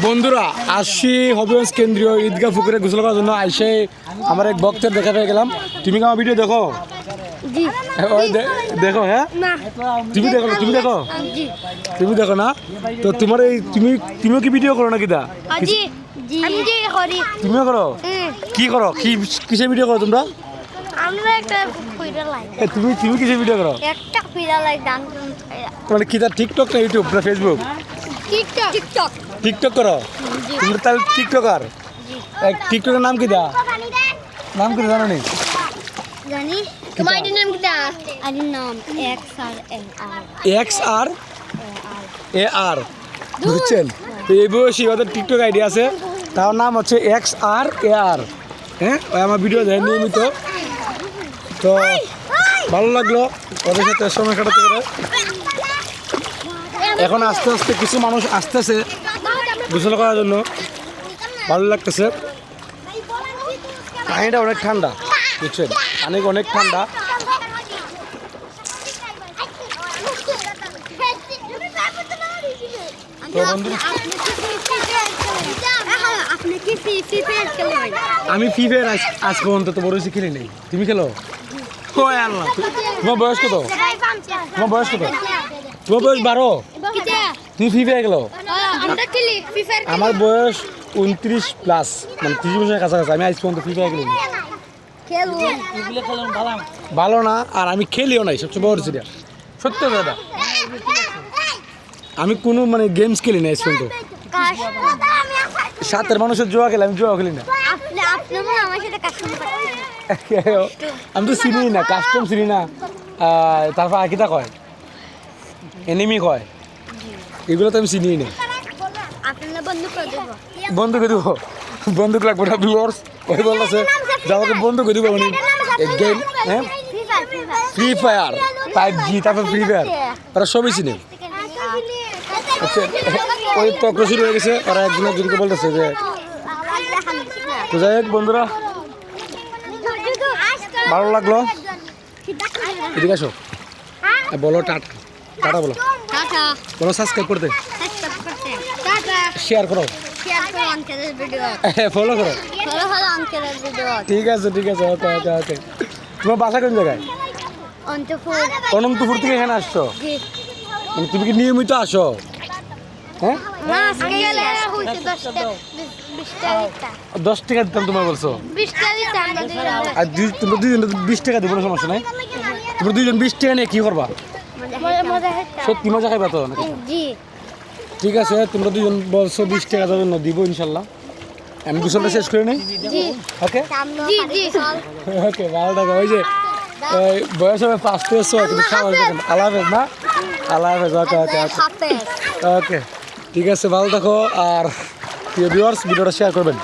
বন্ধুরা আসছি হবিগঞ্জ কেন্দ্রীয় ঈদগাহ পুকুরে গোসল করার জন্য আইসে আমার এক ভক্তের দেখা পেয়ে গেলাম। তুমি কি আমার ভিডিও দেখো? দেখো হ্যাঁ, তুমি দেখো তুমি দেখো না তো তোমার এই তুমিও কি ভিডিও করো নাকি? দা তুমিও করো? কি করো, কিসে ভিডিও করো তোমরা? তুমি কিসে ভিডিও করো? মানে কি তার টিকটক না ইউটিউব না ফেসবুক? টিকটক করো তোমরা? তাহলে টিকটকার। টিকটকের নাম কি দা? নাম কি জানো নি? জানি। তোমার আইডির নাম কি? আইডির নাম XR বুঝছেন? তো এই বয়সী ওদের টিকটক আইডি আছে, তার নাম হচ্ছে XR। হ্যাঁ, ওই আমার ভিডিও দেয় নিয়মিত। তো ভালো লাগলো ওদের সাথে সময় কাটাতে করে। এখন আস্তে আস্তে কিছু মানুষ আসতেছে গোসল করার জন্য, ভালো লাগতেছে। পানিটা অনেক ঠান্ডা, বুঝছেন? পানি অনেক ঠান্ডা। তো বন্ধু আমি ফ্রি ফায়ার আজ পর্যন্ত তো বড় বেশি খেলি নেই। তুমি খেলো? ও আল্লাহ, তোমার বয়স কত? তোমার বয়স 12? তুমি ফ্রি ফায়ার খেলো? আমার বয়স 29+, মানে 30 বছরের কাছাকাছি। আমি আজ পর্যন্ত ফ্রি ফায়ার খেলিনি। ভালো না, আর আমি খেলিও নাই। সবচেয়ে বড় সিরিয়াস সত্য দাদা, আমি কোনো মানে গেমস খেলি না আজ পর্যন্ত। সাতের মানুষের জুয়া খেলে, আমি জুয়া খেলি না। আমি তো চিনি না, কাস্টম চিনি না। তারপর আকিতা কয়, এনিমি কয়, এগুলো তো আমি চিনি না। বন্ধুকে দিব? বন্ধুক লাগবে না ভিউয়ার্স। ওই বলতেছে যে আমাকে বন্ধুকে দিব মানে গেম। হ্যাঁ, ফ্রি ফায়ার 5G, তারপর ফ্রি ফায়ার, ওরা সবই চিনে। আচ্ছা, ওই তক্র শুরু হয়ে গেছে, ওরা একজনের দুদিকে বলতেছে যে। তো যাই হোক বন্ধুরা, ভালো লাগলো। এদিকে আসো, বলো টাটা। টাটা বলো, বলো সাবস্ক্রাইব করতে, শেয়ার করো, ফলো করো। ঠিক আছে ঠিক আছে, ওকে ওকে ওকে। তোমার বাসা কোন জায়গায়? অনন্তপুর থেকে এখানে আসছো? মানে তুমি কি নিয়মিত আসো? হ্যাঁ, 10 টাকা দিতাম তোমার বলছো। আর তোমরা দুইজন 20 টাকা দিব, সমস্যা নাই। তোমরা দুইজন 20 টাকা নিয়ে কি করবা? সত্যি মজা খাইবা তো নাকি? ঠিক আছে, তোমরা দুজন বলছো 20 টাকা জন্য দিব ইনশাল্লাহ। আমি গোসলটা শেষ করে নেই। ওকে ওকে, ভালো থাকো। ওই যে বয়স হবে 5 কিন্তু আল্লাহ হাফেজ না? আল্লাহ হাফেজ। ওকে ওকে ওকে ওকে, ঠিক আছে, ভালো থাকো। আর ভিউয়ার্স ভিডিওটা শেয়ার করবেন।